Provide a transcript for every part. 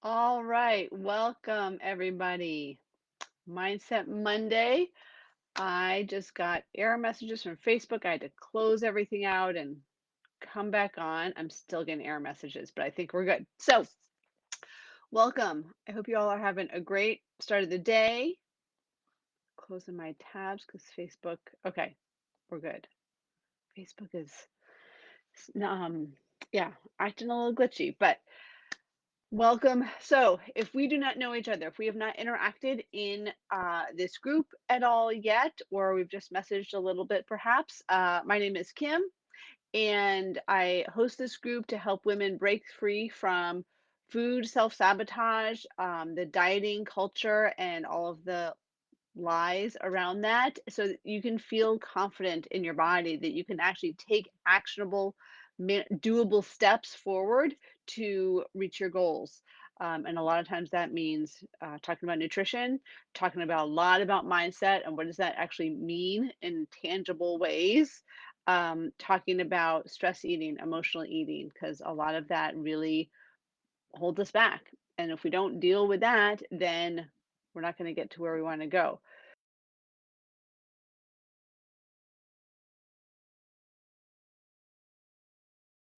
All right, welcome everybody. Mindset Monday. I just got error messages from Facebook. I had to close everything out and come back on. I'm still getting error messages, but I think we're good. So, welcome. I hope you all are having a great start of the day. Closing my tabs because Facebook. Okay, we're good. Facebook is, um, yeah, acting a little glitchy, but welcome. So, if we do not know each other, if we have not interacted in this group at all yet, or we've just messaged a little bit perhaps, my name is Kim, and I host this group to help women break free from food self sabotage, the dieting culture, and all of the lies around that so that you can feel confident in your body that you can actually take actionable doable steps forward to reach your goals, and a lot of times that means talking about nutrition, talking about a lot about mindset and what does that actually mean in tangible ways, talking about stress eating, emotional eating, because a lot of that really holds us back, and if we don't deal with that, then we're not going to get to where we want to go.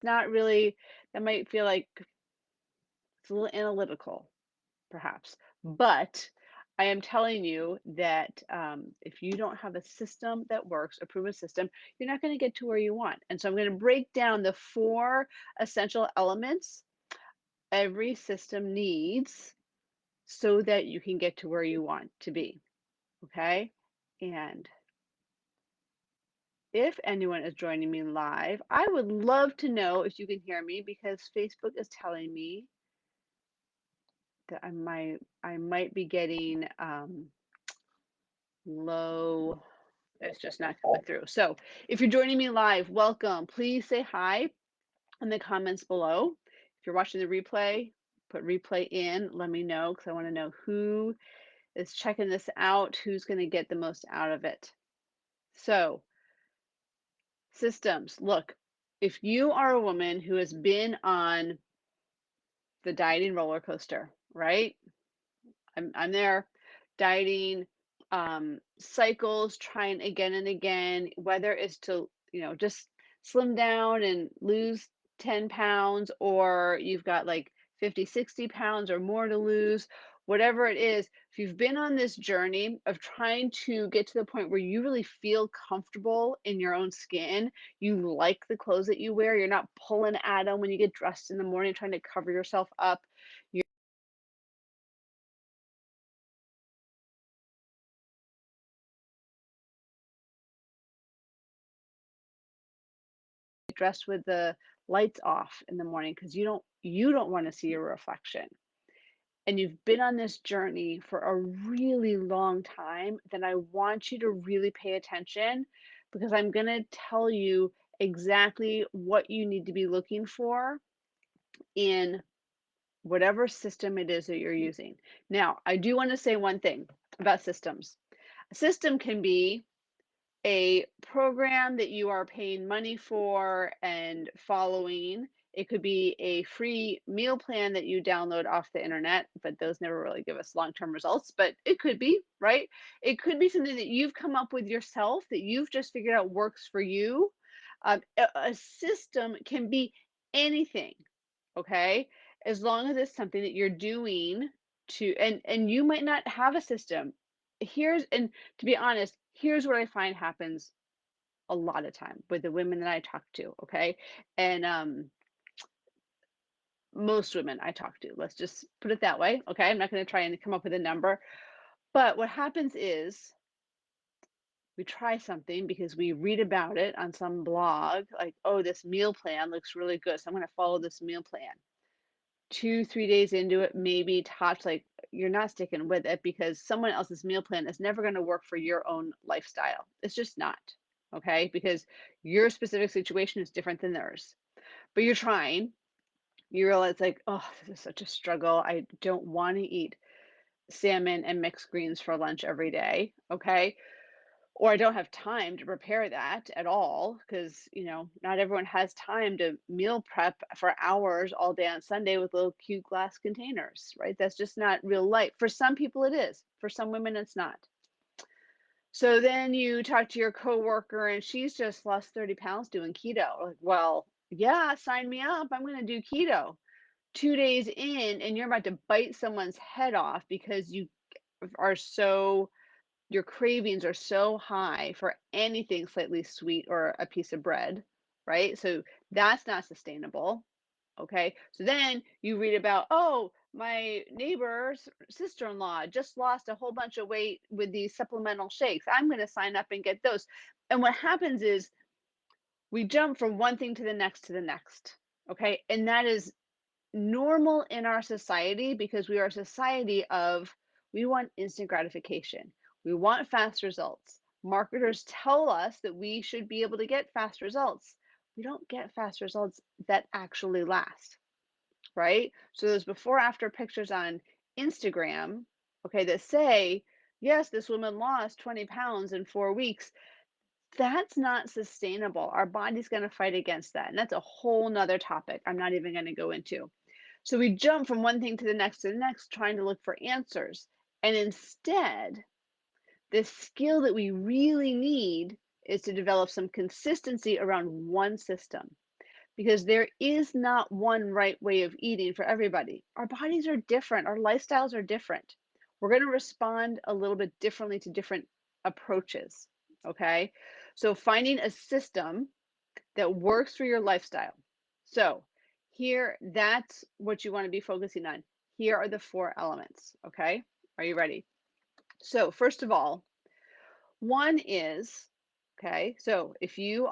Not really. That might feel like it's a little analytical, perhaps. But I am telling you that if you don't have a system that works, a proven system, you're not going to get to where you want. And so I'm going to break down the four essential elements every system needs so that you can get to where you want to be. Okay. And if anyone is joining me live, I would love to know if you can hear me because Facebook is telling me that I might be getting low. It's just not coming through. So if you're joining me live, welcome. Please say hi in the comments below. If you're watching the replay, put replay in. Let me know because I want to know who is checking this out, who's going to get the most out of it. So systems. Look, if you are a woman who has been on the dieting roller coaster, right? I'm there dieting, cycles, trying again and again, whether it's to, just slim down and lose 10 pounds, or you've got like 50, 60 pounds or more to lose, whatever it is. If you've been on this journey of trying to get to the point where you really feel comfortable in your own skin, you like the clothes that you wear, you're not pulling at them when you get dressed in the morning, trying to cover yourself up. Dressed with the lights off in the morning because you don't want to see your reflection, and you've been on this journey for a really long time, then I want you to really pay attention because I'm going to tell you exactly what you need to be looking for in whatever system it is that you're using. Now, I do want to say one thing about systems. A system can be a program that you are paying money for and following. It could be a free meal plan that you download off the internet, but those never really give us long term results. But it could be, right? It could be something that you've come up with yourself that you've just figured out works for you. A system can be anything, okay? As long as it's something that you're doing to, and you might not have a system. And to be honest, here's what I find happens a lot of time with the women that I talk to, okay? And most women I talk to, let's just put it that way, okay? I'm not going to try and come up with a number, but what happens is we try something because we read about it on some blog, like, oh, this meal plan looks really good, so I'm going to follow this meal plan. 2, 3 days into it, maybe tops, like, you're not sticking with it because someone else's meal plan is never gonna work for your own lifestyle. It's just not, okay? Because your specific situation is different than theirs. But you're trying. You realize, like, "Oh, this is such a struggle. I don't wanna eat salmon and mixed greens for lunch every day," okay? or I don't have time to prepare that at all because, not everyone has time to meal prep for hours all day on Sunday with little cute glass containers, right? That's just not real life. For some people, it is. For some women, it's not. So then you talk to your coworker and she's just lost 30 pounds doing keto. Like, well, yeah, sign me up. I'm going to do keto. 2 days in, and you're about to bite someone's head off because are so your cravings are so high for anything slightly sweet or a piece of bread, right? So that's not sustainable. Okay. So then you read about, oh, my neighbor's sister-in-law just lost a whole bunch of weight with these supplemental shakes. I'm going to sign up and get those. And what happens is we jump from one thing to the next to the next. Okay. And that is normal in our society because we are a society of we want instant gratification. We want fast results. Marketers tell us that we should be able to get fast results. We don't get fast results that actually last, right? So those before after pictures on Instagram, okay, that say, yes, this woman lost 20 pounds in 4 weeks. That's not sustainable. Our body's going to fight against that. And that's a whole nother topic I'm not even going to go into. So we jump from one thing to the next, trying to look for answers. And instead, the skill that we really need is to develop some consistency around one system because there is not one right way of eating for everybody. Our bodies are different, our lifestyles are different. We're going to respond a little bit differently to different approaches. Okay. So finding a system that works for your lifestyle. So here, that's what you want to be focusing on. Here are the 4 elements. Okay. Are you ready? So first of all, one is, okay, so if you've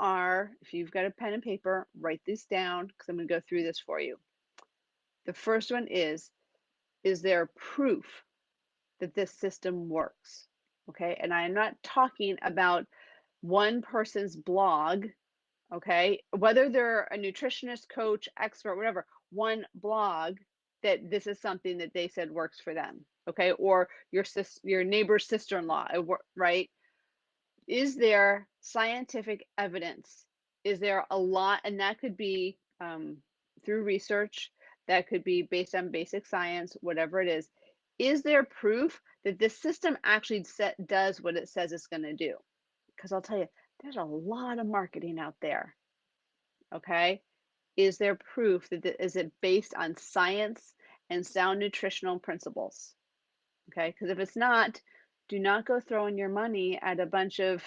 got a pen and paper, write this down because I'm going to go through this for you. The first one is there proof that this system works? Okay. And I am not talking about one person's blog. Okay, whether they're a nutritionist, coach, expert, whatever, one blog that this is something that they said works for them. Okay, or your neighbor's sister-in-law, right? Is there scientific evidence? Is there a lot, and that could be through research, that could be based on basic science, whatever it is. Is there proof that this system actually does what it says it's going to do? Because I'll tell you, there's a lot of marketing out there. Okay. Is there proof that is it based on science and sound nutritional principles? Okay, because if it's not, do not go throwing your money at a bunch of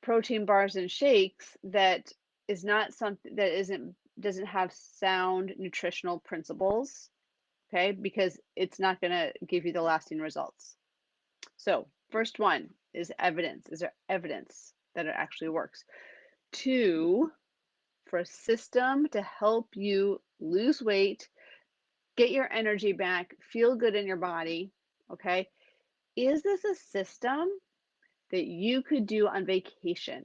protein bars and shakes that is not something that isn't doesn't have sound nutritional principles. Okay, because it's not going to give you the lasting results. So first one is evidence. Is there evidence that it actually works? Two, for a system to help you lose weight, get your energy back, feel good in your body, okay? Is this a system that you could do on vacation?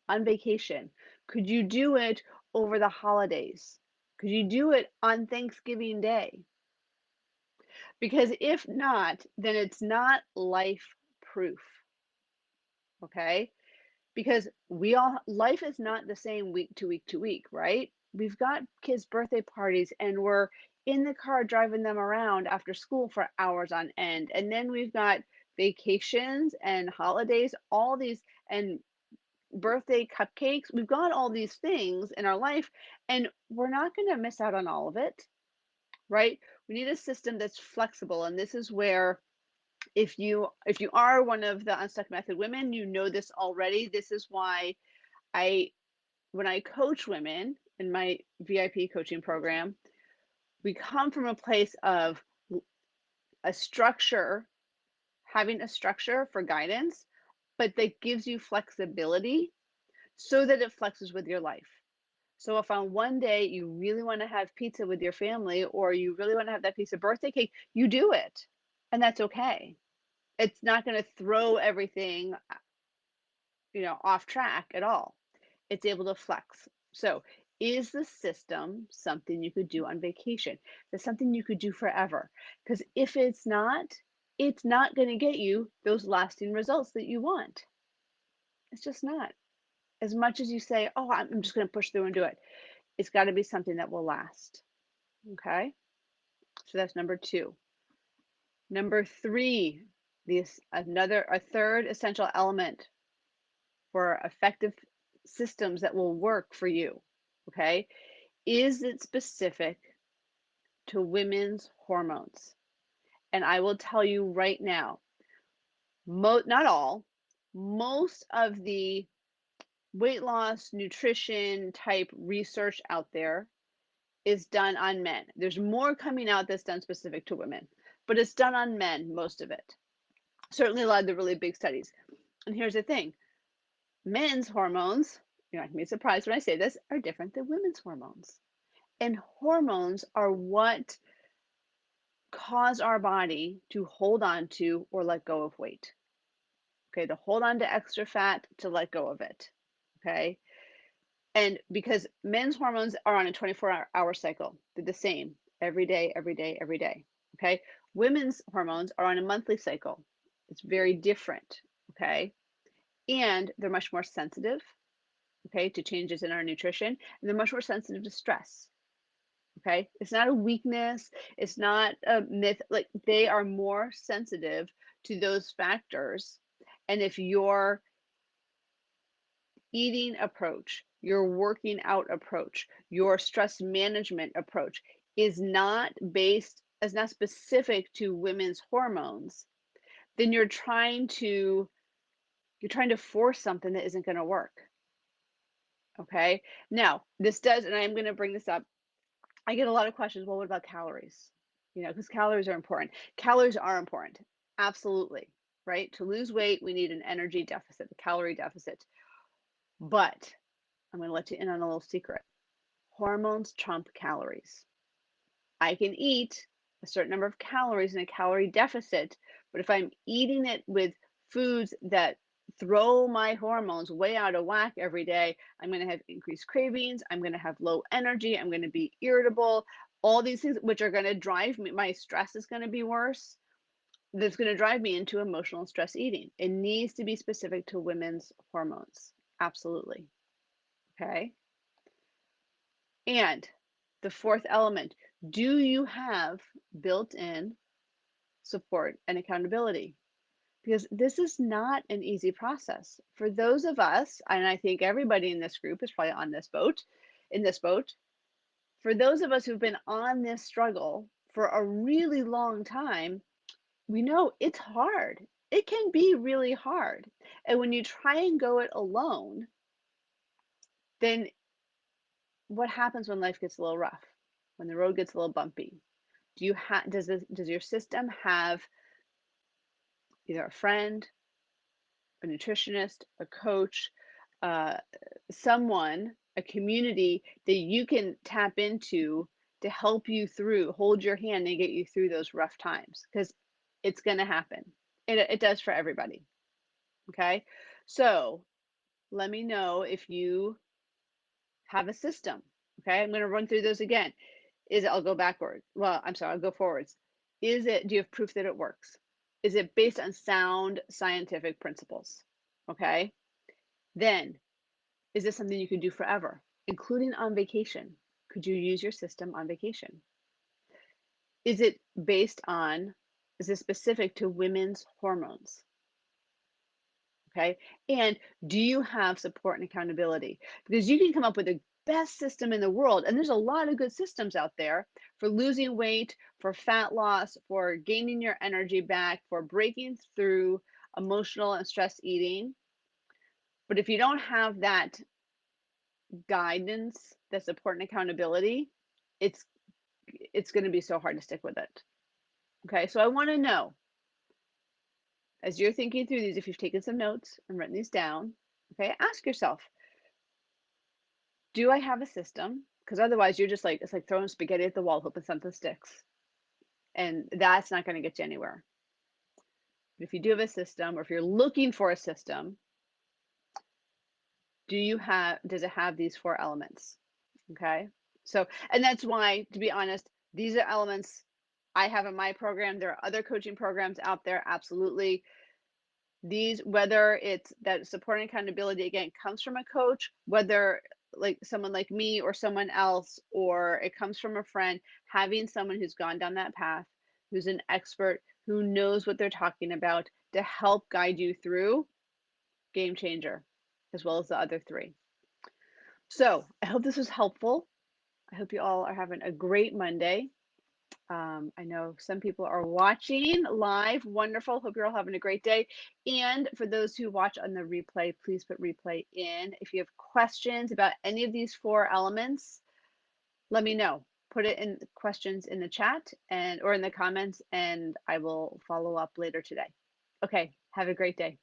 On vacation. Could you do it over the holidays? Could you do it on Thanksgiving Day? Because if not, then it's not life proof, okay? Because life is not the same week to week to week, right? We've got kids' birthday parties and we're in the car driving them around after school for hours on end. And then we've got vacations and holidays, all these, and birthday cupcakes. We've got all these things in our life, and we're not going to miss out on all of it, right? We need a system that's flexible. And this is where if you are one of the Unstuck Method women, you know this already. This is why I when I coach women in my VIP coaching program, we come from a place of a structure, having a structure for guidance, but that gives you flexibility so that it flexes with your life. So if on one day you really want to have pizza with your family or you really want to have that piece of birthday cake, you do it. And that's okay. It's not going to throw everything, off track at all. It's able to flex. So, is the system something you could do on vacation? Is something you could do forever? Because if it's not, it's not going to get you those lasting results that you want. It's just not. As much as you say, oh, I'm just going to push through and do it, it's got to be something that will last. Okay. So that's number two. Number three, a third essential element for effective systems that will work for you. Okay. Is it specific to women's hormones? And I will tell you right now, not all, most of the weight loss, nutrition type research out there is done on men. There's more coming out that's done specific to women, but it's done on men, most of it. Certainly a lot of the really big studies. And here's the thing, men's hormones, you're not going to be surprised when I say this, are different than women's hormones. And hormones are what cause our body to hold on to or let go of weight. Okay, to hold on to extra fat, to let go of it. Okay. And because men's hormones are on a 24-hour cycle, they're the same every day, every day, every day. Okay. Women's hormones are on a monthly cycle. It's very different. Okay. And they're much more sensitive, okay, to changes in our nutrition. And they're much more sensitive to stress. Okay. It's not a weakness. It's not a myth. Like they are more sensitive to those factors. And if your eating approach, your working out approach, your stress management approach is not specific to women's hormones, then you're trying to force something that isn't going to work. Okay. Now, this does, and I'm going to bring this up. I get a lot of questions. Well, what about calories? Because calories are important. Calories are important. Absolutely. Right. To lose weight, we need an energy deficit, a calorie deficit. But I'm going to let you in on a little secret. Hormones trump calories. I can eat a certain number of calories in a calorie deficit, but if I'm eating it with foods that throw my hormones way out of whack every day, I'm going to have increased cravings. I'm going to have low energy. I'm going to be irritable. All these things, which are going to drive me, my stress is going to be worse. That's going to drive me into emotional stress eating. It needs to be specific to women's hormones. Absolutely. Okay. And the fourth element, do you have built in support and accountability? Because this is not an easy process. For those of us, and I think everybody in this group is probably in this boat, for those of us who've been on this struggle for a really long time, we know it's hard. It can be really hard. And when you try and go it alone, then what happens when life gets a little rough? When the road gets a little bumpy? Does your system have either a friend, a nutritionist, a coach, uh, someone, a community that you can tap into to help you through, hold your hand and get you through those rough times? Because it's going to happen. It does for everybody. Okay. So let me know if you have a system. Okay. I'm going to run through those again. I'll go backwards. Well, I'm sorry, I'll go forwards. Do you have proof that it works? Is it based on sound scientific principles? Okay. Then, is this something you can do forever, including on vacation? Could you use your system on vacation? Is it is it specific to women's hormones? Okay. And do you have support and accountability? Because you can come up with the best system in the world, and there's a lot of good systems out there for losing weight, for fat loss, for gaining your energy back, for breaking through emotional and stress eating. But if you don't have that guidance, that support and accountability, it's it's going to be so hard to stick with it. Okay, so I want to know, as you're thinking through these, if you've taken some notes and written these down, okay, ask yourself, do I have a system? Because otherwise you're just like, it's like throwing spaghetti at the wall, hoping something sticks. And that's not going to get you anywhere. But if you do have a system, or if you're looking for a system, does it have these four elements? Okay. So, and that's why, to be honest, these are elements I have in my program. There are other coaching programs out there, absolutely. These, whether it's that support and accountability again comes from a coach, whether like someone like me or someone else, or it comes from a friend, having someone who's gone down that path, who's an expert, who knows what they're talking about to help guide you through, game changer, as well as the other three. So I hope this was helpful. I hope you all are having a great Monday. I know some people are watching live. Wonderful. Hope you're all having a great day. And for those who watch on the replay, please put replay in. If you have questions about any of these four elements, let me know. Put it in questions in the chat and or in the comments, and I will follow up later today. Okay, have a great day.